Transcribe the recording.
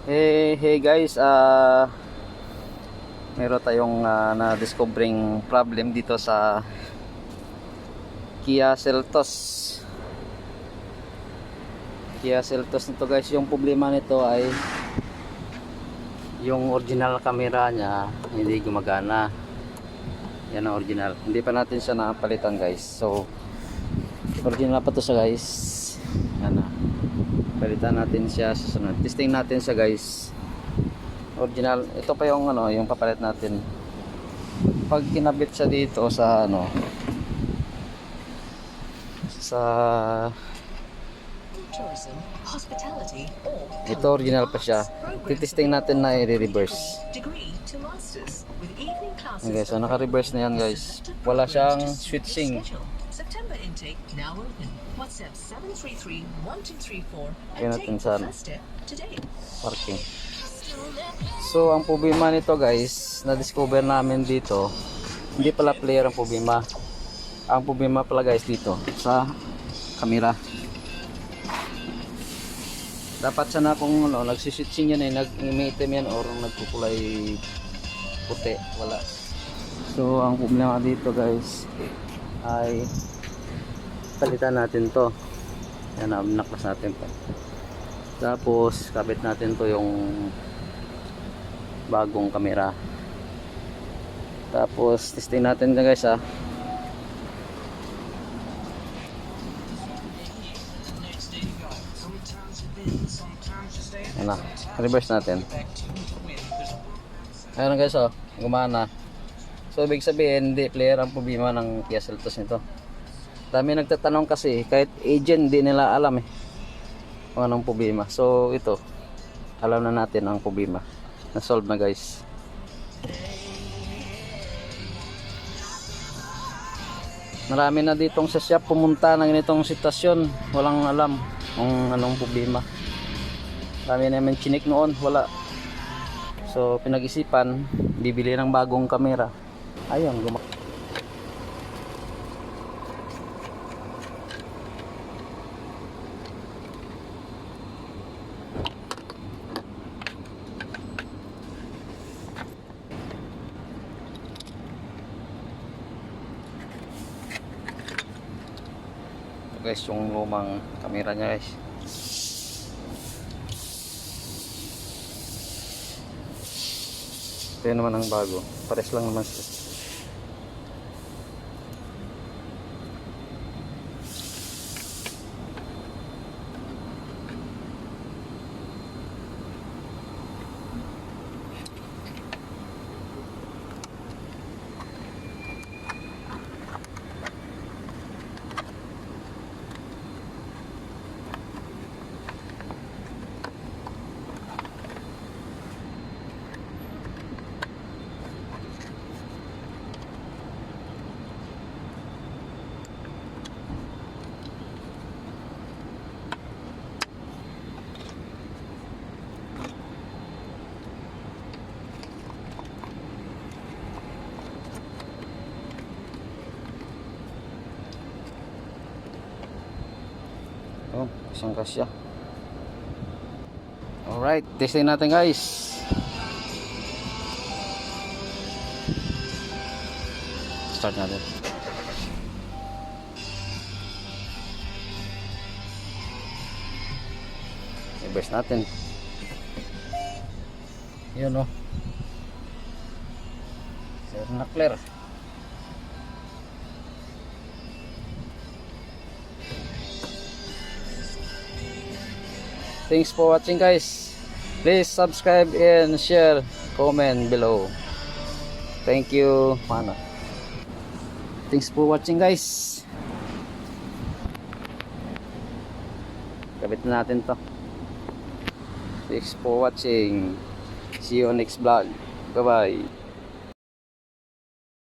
Hey guys, meron tayong na-discovering problem dito sa Kia Seltos. Kia Seltos nito guys, yung problema nito ay yung original camera niya hindi gumagana. Yan ang original. Hindi pa natin siya napalitan guys. So, original pa to siya guys. Yan na. Palitan natin siya sa sunod. Testing natin siya guys. Original. Ito pa yung yung papalit natin. Pag kinabit siya dito sa sa tourism, hospitality, or ito original pa siya. Titesting natin na i-reverse. degree to masters with evening classes. Okay, so naka-reverse na yan guys. Wala siyang switching. September intake now open. WhatsApp 733-1234 Kaya and natin take sa the first step today. parking. So ang problema nito guys, na-discover namin dito, hindi pala player ang problema. Ang problema pala guys dito sa camera. Dapat sana kung nagsiswitching yan nag-item yan or nagkukulay puti, wala. So ang problema dito guys ay palitan natin to. Yan, naklas natin pa. Tapos kabit natin to yung bagong camera. Tapos testing natin na guys ha. Yan na, reverse natin. Ayun guys oh, gumana. So ibig sabihin hindi player ang problema ng Kia Seltos nito. Dami nagtatanong kasi kahit agent di nila alam kung anong problema. So ito, alam na natin ang problema. Na-solve na guys. Marami na ditong sa shop pumunta ng ganitong sitwasyon. Walang alam kung anong problema. Dami namin chinik noon, wala. So pinag-isipan, bibili ng bagong camera. Ayun, guys yung lumang camera niya guys. Ito naman ang bago, pares lang naman siya. Oh, isang kasya. Alright, testing natin guys. Start natin. I-burst natin. Yun o. Clear na clear. Thanks for watching guys. Please subscribe and share, comment below. Thank you. Mana. Thanks for watching guys. Kabit na natin to. Thanks for watching. See you on next vlog. Bye bye.